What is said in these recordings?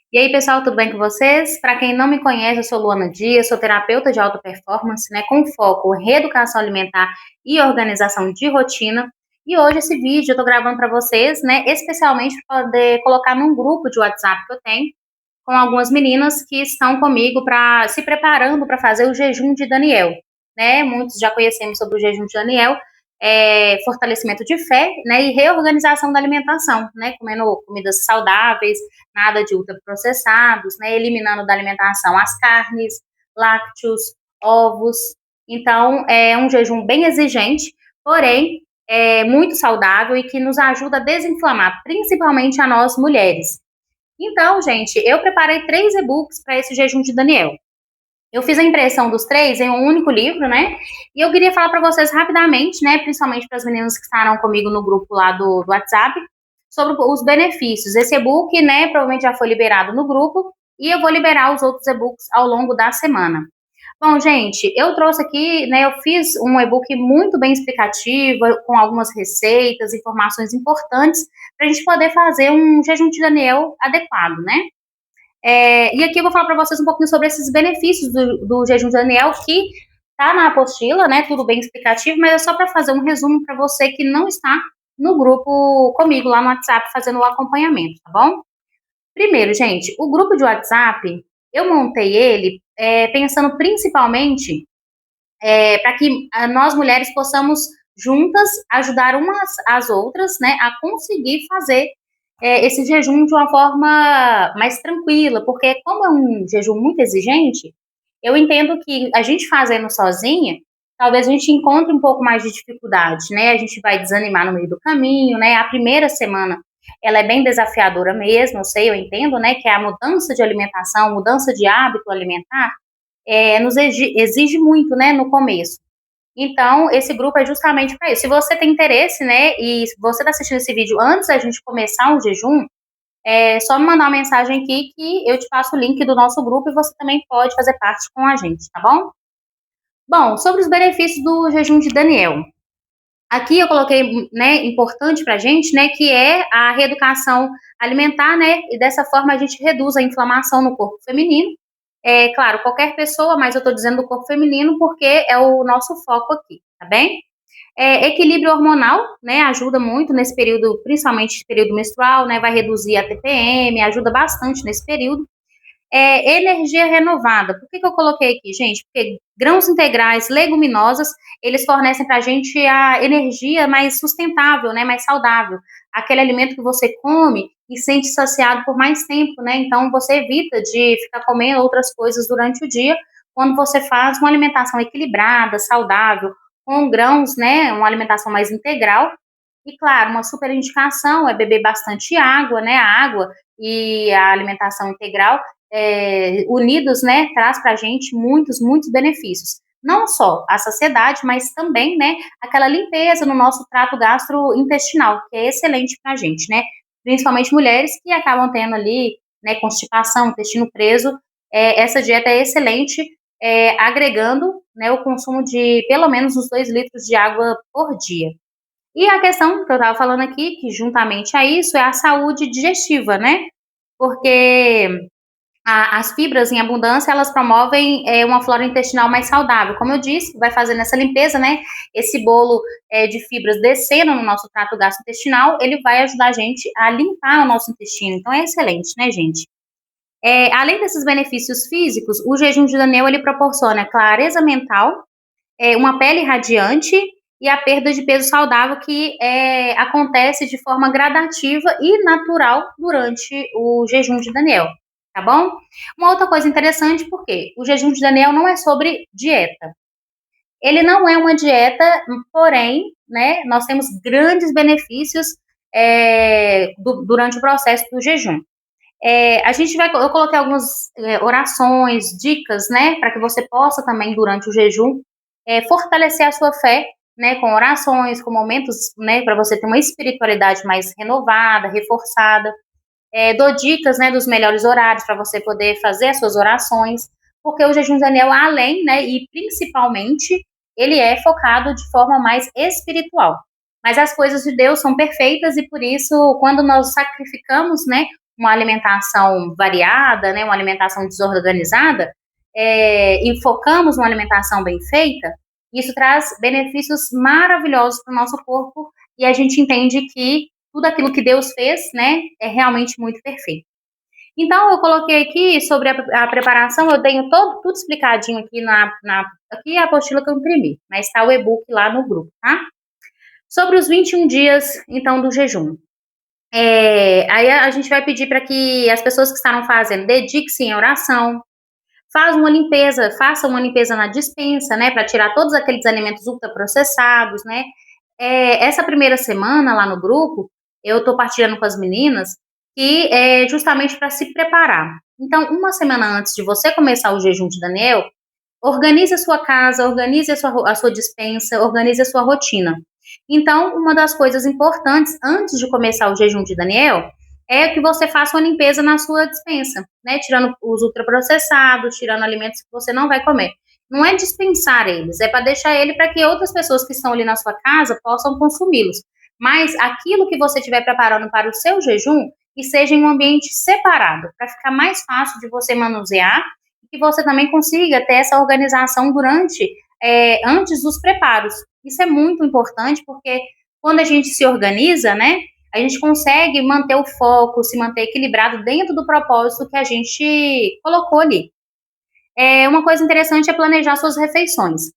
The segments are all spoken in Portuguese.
E aí, pessoal, tudo bem com vocês? Para quem não me conhece, eu sou Luana Dias, sou terapeuta de alta performance, né, com foco em reeducação alimentar e organização de rotina. E hoje esse vídeo eu tô gravando para vocês, né, especialmente para poder colocar num grupo de WhatsApp que eu tenho com algumas meninas que estão comigo para se preparando para fazer o jejum de Daniel, né? Muitos já conhecemos sobre o jejum de Daniel, fortalecimento de fé, né, e reorganização da alimentação, né, comendo comidas saudáveis, nada de ultraprocessados, né, eliminando da alimentação as carnes, lácteos, ovos. Então, é um jejum bem exigente, porém, é muito saudável e que nos ajuda a desinflamar, principalmente a nós mulheres. Então, gente, eu preparei 3 e-books para esse jejum de Daniel. Eu fiz a impressão dos 3 em um único livro, né? E eu queria falar para vocês rapidamente, né? Principalmente para as meninas que estarão comigo no grupo lá do WhatsApp, sobre os benefícios. Esse e-book, né? Provavelmente já foi liberado no grupo e eu vou liberar os outros e-books ao longo da semana. Bom, gente, eu trouxe aqui, né? Eu fiz um e-book muito bem explicativo, com algumas receitas, informações importantes, para a gente poder fazer um jejum de Daniel adequado, né? E aqui eu vou falar para vocês um pouquinho sobre esses benefícios do jejum de Daniel, que tá na apostila, né? Tudo bem explicativo, mas é só para fazer um resumo para você que não está no grupo comigo lá no WhatsApp fazendo o acompanhamento, tá bom? Primeiro, gente, o grupo de WhatsApp, eu montei ele pensando principalmente para que nós mulheres possamos juntas ajudar umas às outras, né, a conseguir fazer esse jejum de uma forma mais tranquila, porque como é um jejum muito exigente, eu entendo que a gente fazendo sozinha, talvez a gente encontre um pouco mais de dificuldade, né? A gente vai desanimar no meio do caminho, né? A primeira semana ela é bem desafiadora mesmo, eu sei, eu entendo, né? Que é a mudança de alimentação, mudança de hábito alimentar, nos exige muito, né? No começo. Então, esse grupo é justamente para isso. Se você tem interesse, né, e se você está assistindo esse vídeo antes da gente começar o jejum, é só me mandar uma mensagem aqui que eu te passo o link do nosso grupo e você também pode fazer parte com a gente, tá bom? Bom, sobre os benefícios do jejum de Daniel. Aqui eu coloquei, né, importante pra gente, né, que é a reeducação alimentar, né, e dessa forma a gente reduz a inflamação no corpo feminino. É claro, qualquer pessoa, mas eu tô dizendo do corpo feminino porque é o nosso foco aqui, tá bem? Equilíbrio hormonal, né, ajuda muito nesse período, principalmente período menstrual, né, vai reduzir a TPM, ajuda bastante nesse período. Energia renovada. Por que eu coloquei aqui, gente? Porque grãos integrais, leguminosas, eles fornecem para a gente a energia mais sustentável, né, mais saudável. Aquele alimento que você come e sente saciado por mais tempo, né? Então você evita de ficar comendo outras coisas durante o dia quando você faz uma alimentação equilibrada, saudável, com grãos, né? Uma alimentação mais integral. E claro, uma super indicação é beber bastante água, né? A água e a alimentação integral unidos, né, traz para a gente muitos benefícios. Não só a saciedade, mas também, né, aquela limpeza no nosso trato gastrointestinal, que é excelente para a gente, né? Principalmente mulheres que acabam tendo ali, né, constipação, intestino preso. Essa dieta é excelente, agregando, né, o consumo de pelo menos uns 2 litros de água por dia. E a questão que eu estava falando aqui, que juntamente a isso, é a saúde digestiva, né? Porque as fibras em abundância, elas promovem uma flora intestinal mais saudável. Como eu disse, vai fazendo essa limpeza, né? Esse bolo de fibras descendo no nosso trato gastrointestinal, ele vai ajudar a gente a limpar o nosso intestino. Então é excelente, né, gente? Além desses benefícios físicos, o jejum de Daniel, ele proporciona clareza mental, uma pele radiante e a perda de peso saudável que acontece de forma gradativa e natural durante o jejum de Daniel, tá bom? Uma outra coisa interessante, porque o jejum de Daniel não é sobre dieta. Ele não é uma dieta, porém, né, nós temos grandes benefícios durante o processo do jejum. Eu coloquei algumas orações, dicas, né, para que você possa também, durante o jejum, fortalecer a sua fé, né, com orações, com momentos, né, para você ter uma espiritualidade mais renovada, reforçada. Dou dicas, né, dos melhores horários para você poder fazer as suas orações, porque o jejum de Daniel, além, né, e principalmente, ele é focado de forma mais espiritual. Mas as coisas de Deus são perfeitas e por isso, quando nós sacrificamos, né, uma alimentação variada, né, uma alimentação desorganizada, e focamos numa alimentação bem feita, isso traz benefícios maravilhosos para o nosso corpo e a gente entende que tudo aquilo que Deus fez, né, é realmente muito perfeito. Então, eu coloquei aqui sobre a preparação, eu tenho tudo explicadinho aqui aqui é a apostila que eu imprimi, mas está o e-book lá no grupo, tá? Sobre os 21 dias, então, do jejum. Aí a gente vai pedir para que as pessoas que estarão fazendo dediquem-se em oração, façam faça uma limpeza na despensa, né, para tirar todos aqueles alimentos ultraprocessados, né. Essa primeira semana lá no grupo, eu estou partilhando com as meninas que é justamente para se preparar. Então, uma semana antes de você começar o jejum de Daniel, organize a sua casa, organize a sua despensa, organize a sua rotina. Então, uma das coisas importantes antes de começar o jejum de Daniel é que você faça uma limpeza na sua despensa, né? Tirando os ultraprocessados, tirando alimentos que você não vai comer. Não é dispensar eles, é para deixar ele para que outras pessoas que estão ali na sua casa possam consumi-los. Mas aquilo que você estiver preparando para o seu jejum, que seja em um ambiente separado, para ficar mais fácil de você manusear e que você também consiga ter essa organização antes dos preparos. Isso é muito importante porque quando a gente se organiza, né, a gente consegue manter o foco, se manter equilibrado dentro do propósito que a gente colocou ali. Uma coisa interessante é planejar suas refeições.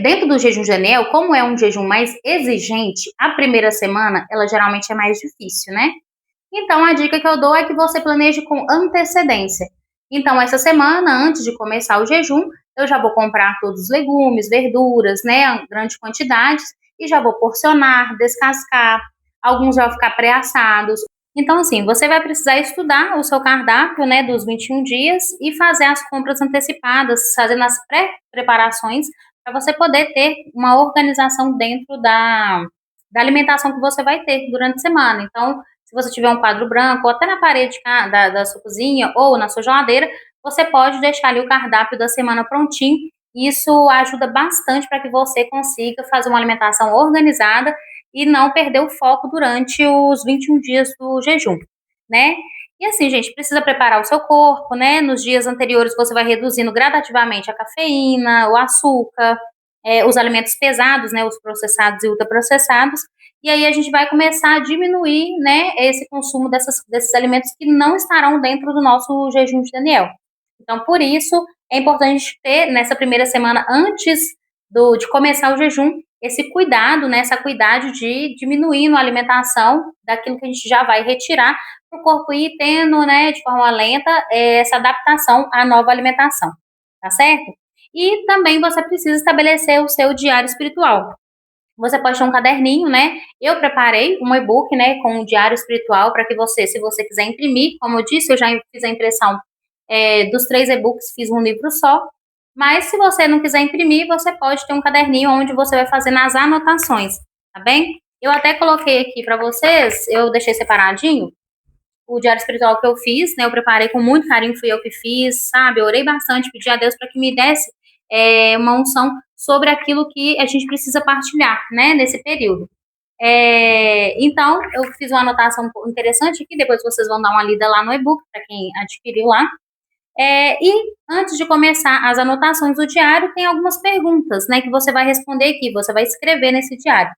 Dentro do jejum de Daniel, como é um jejum mais exigente, a primeira semana, ela geralmente é mais difícil, né? Então, a dica que eu dou é que você planeje com antecedência. Então, essa semana, antes de começar o jejum, eu já vou comprar todos os legumes, verduras, né, grandes quantidades, e já vou porcionar, descascar, alguns já vão ficar pré-assados. Então, assim, você vai precisar estudar o seu cardápio, né, dos 21 dias e fazer as compras antecipadas, fazendo as pré-preparações, para você poder ter uma organização dentro da alimentação que você vai ter durante a semana. Então, se você tiver um quadro branco, ou até na parede da sua cozinha, ou na sua geladeira, você pode deixar ali o cardápio da semana prontinho. Isso ajuda bastante para que você consiga fazer uma alimentação organizada e não perder o foco durante os 21 dias do jejum, né? E assim, gente, precisa preparar o seu corpo, né? Nos dias anteriores você vai reduzindo gradativamente a cafeína, o açúcar, os alimentos pesados, né? Os processados e ultraprocessados. E aí a gente vai começar a diminuir, né? Esse consumo desses alimentos que não estarão dentro do nosso jejum de Daniel. Então, por isso, é importante ter nessa primeira semana antes de começar o jejum esse cuidado, né, essa cuidado de diminuir a alimentação daquilo que a gente já vai retirar para o corpo ir tendo, né, de forma lenta, essa adaptação à nova alimentação, tá certo? E também você precisa estabelecer o seu diário espiritual. Você pode ter um caderninho, né? Eu preparei um e-book, né, com um diário espiritual para que você, se você quiser imprimir, como eu disse, eu já fiz a impressão dos 3 e-books, fiz um livro só. Mas se você não quiser imprimir, você pode ter um caderninho onde você vai fazendo as anotações, tá bem? Eu até coloquei aqui para vocês, eu deixei separadinho o diário espiritual que eu fiz, né? Eu preparei com muito carinho, fui eu que fiz, sabe? Eu orei bastante, pedi a Deus para que me desse uma unção sobre aquilo que a gente precisa partilhar, né? Nesse período. Então, eu fiz uma anotação interessante aqui, depois vocês vão dar uma lida lá no e-book, para quem adquiriu lá. E antes de começar as anotações do diário, tem algumas perguntas, né, que você vai responder aqui, você vai escrever nesse diário.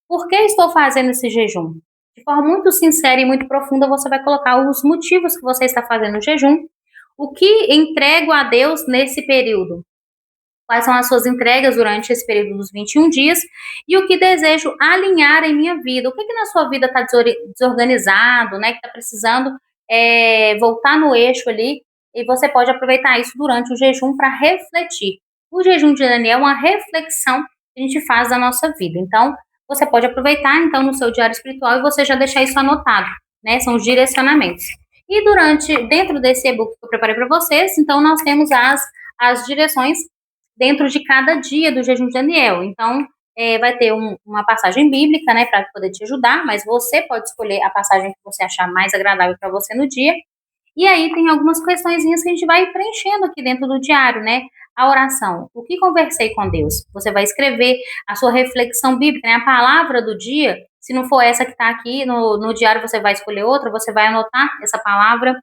Por que estou fazendo esse jejum? De forma muito sincera e muito profunda, você vai colocar os motivos que você está fazendo o jejum, o que entrego a Deus nesse período, quais são as suas entregas durante esse período dos 21 dias e o que desejo alinhar em minha vida. O que na sua vida está desorganizado, né, que está precisando voltar no eixo ali, e você pode aproveitar isso durante o jejum para refletir. O jejum de Daniel é uma reflexão que a gente faz da nossa vida. Então, você pode aproveitar, então, no seu diário espiritual e você já deixar isso anotado, né? São os direcionamentos. E dentro desse e-book que eu preparei para vocês, então, nós temos as direções dentro de cada dia do jejum de Daniel. Então, vai ter uma passagem bíblica, né, para poder te ajudar, mas você pode escolher a passagem que você achar mais agradável para você no dia. E aí tem algumas questõezinhas que a gente vai preenchendo aqui dentro do diário, né? A oração. O que conversei com Deus? Você vai escrever a sua reflexão bíblica, né? A palavra do dia. Se não for essa que está aqui no diário, você vai escolher outra, você vai anotar essa palavra.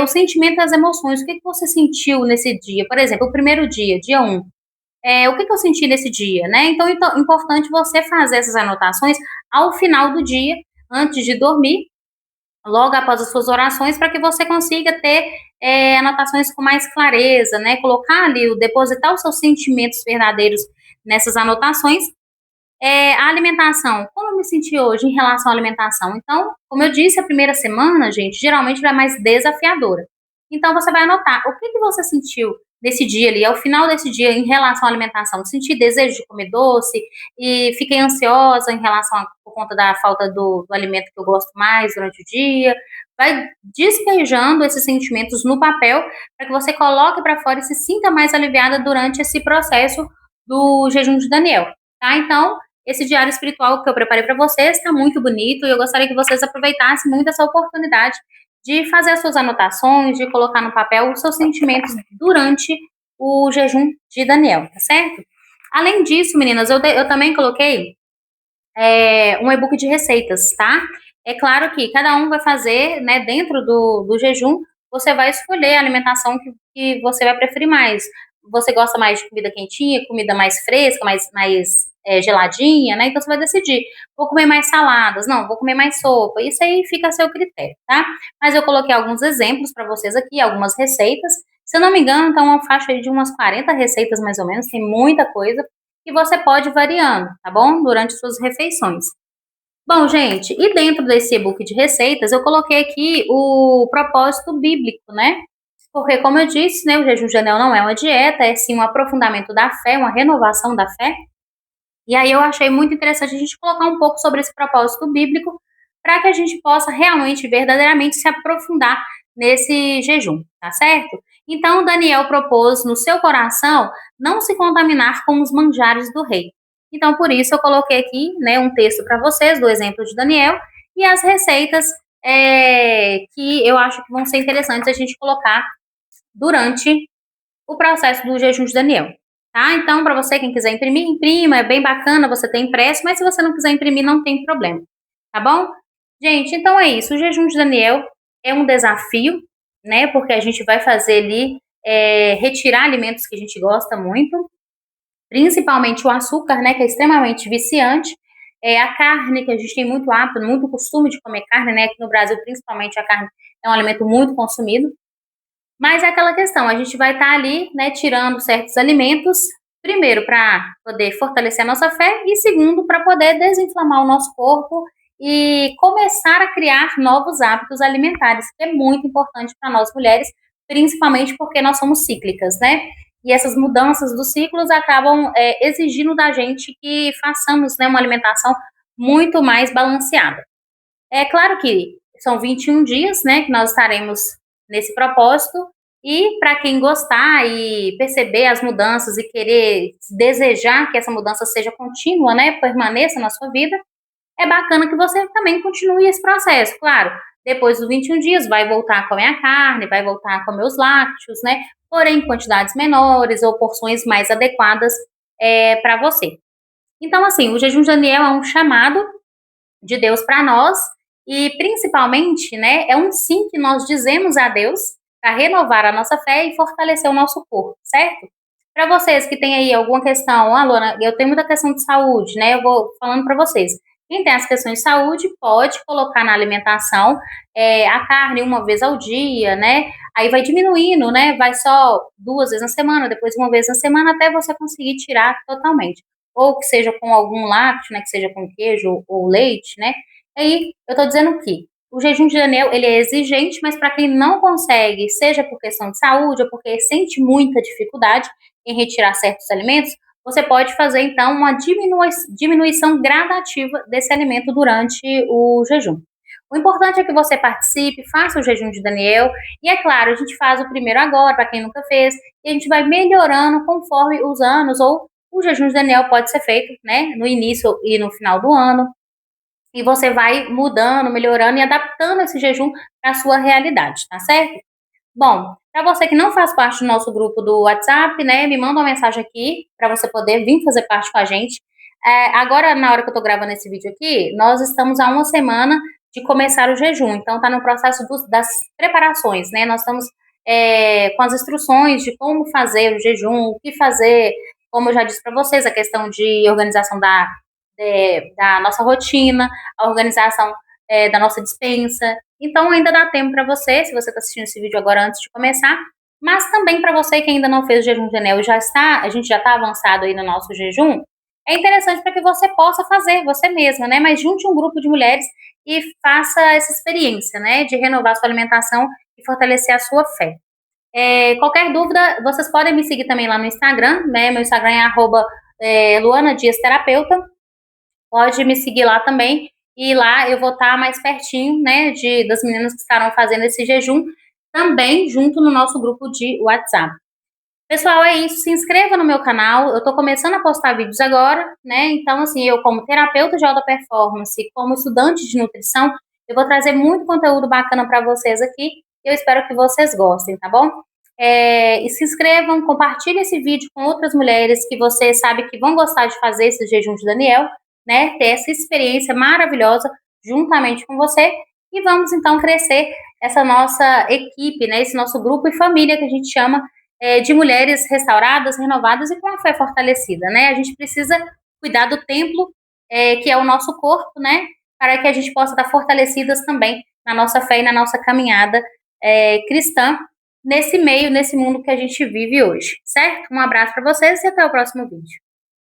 O sentimento e as emoções, o que você sentiu nesse dia? Por exemplo, o primeiro dia, dia 1, o que eu senti nesse dia, né? Então, é importante você fazer essas anotações ao final do dia, antes de dormir, logo após as suas orações, para que você consiga ter anotações com mais clareza, né? Colocar ali, depositar os seus sentimentos verdadeiros nessas anotações. A alimentação, como eu me senti hoje em relação à alimentação? Então, como eu disse, a primeira semana, gente, geralmente vai mais desafiadora. Então, você vai anotar o que você sentiu nesse dia ali, ao final desse dia, em relação à alimentação. Senti desejo de comer doce e fiquei ansiosa em relação por conta da falta do alimento que eu gosto mais durante o dia. Vai despejando esses sentimentos no papel para que você coloque para fora e se sinta mais aliviada durante esse processo do jejum de Daniel, tá? Então, esse diário espiritual que eu preparei para vocês está muito bonito e eu gostaria que vocês aproveitassem muito essa oportunidade de fazer as suas anotações, de colocar no papel os seus sentimentos durante o jejum de Daniel, tá certo? Além disso, meninas, eu também coloquei um e-book de receitas, tá? É claro que cada um vai fazer, né, dentro do jejum, você vai escolher a alimentação que você vai preferir mais. Você gosta mais de comida quentinha, comida mais fresca, mais geladinha, né? Então você vai decidir. Vou comer mais saladas, não, vou comer mais sopa. Isso aí fica a seu critério, tá? Mas eu coloquei alguns exemplos para vocês aqui, algumas receitas. Se eu não me engano, então uma faixa aí de umas 40 receitas mais ou menos, tem muita coisa que você pode ir variando, tá bom? Durante suas refeições. Bom, gente, e dentro desse e-book de receitas, eu coloquei aqui o propósito bíblico, né? Porque, como eu disse, né, o jejum de Daniel não é uma dieta, é sim um aprofundamento da fé, uma renovação da fé. E aí eu achei muito interessante a gente colocar um pouco sobre esse propósito bíblico para que a gente possa realmente, verdadeiramente se aprofundar nesse jejum, tá certo? Então, Daniel propôs no seu coração não se contaminar com os manjares do rei. Então, por isso, eu coloquei aqui, né, um texto para vocês do exemplo de Daniel e as receitas que eu acho que vão ser interessantes a gente colocar durante o processo do jejum de Daniel. Tá? Então, para você, quem quiser imprimir, imprima, é bem bacana você ter impresso, mas se você não quiser imprimir, não tem problema, tá bom? Gente, então é isso, o jejum de Daniel é um desafio, né, porque a gente vai fazer ali, retirar alimentos que a gente gosta muito, principalmente o açúcar, né, que é extremamente viciante, a carne, que a gente tem muito hábito, muito costume de comer carne, né, aqui no Brasil, principalmente, a carne é um alimento muito consumido, mas é aquela questão, a gente vai estar ali, né, tirando certos alimentos, primeiro para poder fortalecer a nossa fé e segundo para poder desinflamar o nosso corpo e começar a criar novos hábitos alimentares, que é muito importante para nós mulheres, principalmente porque nós somos cíclicas, né? E essas mudanças dos ciclos acabam exigindo da gente que façamos, né, uma alimentação muito mais balanceada. É claro que são 21 dias, né, que nós estaremos nesse propósito, e para quem gostar e perceber as mudanças e querer desejar que essa mudança seja contínua, né, permaneça na sua vida, é bacana que você também continue esse processo. Claro, depois dos 21 dias vai voltar a comer a carne, vai voltar a comer os lácteos, né, porém em quantidades menores ou porções mais adequadas para você. Então, assim, o jejum de Daniel é um chamado de Deus para nós e principalmente, né, é um sim que nós dizemos a Deus para renovar a nossa fé e fortalecer o nosso corpo, certo? Para vocês que têm aí alguma questão, Alona, eu tenho muita questão de saúde, né? Eu vou falando para vocês. Quem tem as questões de saúde pode colocar na alimentação a carne uma vez ao dia, né? Aí vai diminuindo, né? Vai só 2 vezes na semana, depois uma vez na semana, até você conseguir tirar totalmente. Ou que seja com algum lácteo, né? Que seja com queijo ou leite, né? Aí eu tô dizendo que o jejum de Daniel, ele é exigente, mas para quem não consegue, seja por questão de saúde ou porque sente muita dificuldade em retirar certos alimentos, você pode fazer então uma diminuição gradativa desse alimento durante o jejum. O importante é que você participe, faça o jejum de Daniel, e é claro, a gente faz o primeiro agora, para quem nunca fez, e a gente vai melhorando conforme os anos, ou o jejum de Daniel pode ser feito, né, no início e no final do ano, e você vai mudando, melhorando e adaptando esse jejum para a sua realidade, tá certo? Bom, para você que não faz parte do nosso grupo do WhatsApp, né, me manda uma mensagem aqui para você poder vir fazer parte com a gente. Agora, na hora que eu tô gravando esse vídeo aqui, nós estamos há uma semana de começar o jejum, então tá no processo das preparações, né? Nós estamos com as instruções de como fazer o jejum, o que fazer, como eu já disse para vocês, a questão de organização da nossa rotina, a organização da nossa despensa. Então, ainda dá tempo para você, se você está assistindo esse vídeo agora antes de começar, mas também para você que ainda não fez o jejum de Enel e a gente já está avançado aí no nosso jejum, é interessante para que você possa fazer você mesma, né? Mas junte um grupo de mulheres e faça essa experiência, né? De renovar sua alimentação e fortalecer a sua fé. Qualquer dúvida, vocês podem me seguir também lá no Instagram, né? Meu Instagram é Luana Dias Terapeuta. Pode me seguir lá também. E lá eu vou estar mais pertinho, né? Das meninas que estarão fazendo esse jejum, também junto no nosso grupo de WhatsApp. Pessoal, é isso. Se inscreva no meu canal. Eu tô começando a postar vídeos agora, né? Então, assim, eu como terapeuta de alta performance, como estudante de nutrição, eu vou trazer muito conteúdo bacana para vocês aqui. Eu espero que vocês gostem, tá bom? E se inscrevam, compartilhem esse vídeo com outras mulheres que você sabe que vão gostar de fazer esse jejum de Daniel, né? Ter essa experiência maravilhosa juntamente com você. E vamos então crescer essa nossa equipe, né? Esse nosso grupo e família que a gente chama de mulheres restauradas, renovadas e com a fé fortalecida, né? A gente precisa cuidar do templo, que é o nosso corpo, né? Para que a gente possa estar fortalecidas também na nossa fé e na nossa caminhada cristã, nesse meio, nesse mundo que a gente vive hoje, certo? Um abraço para vocês e até o próximo vídeo.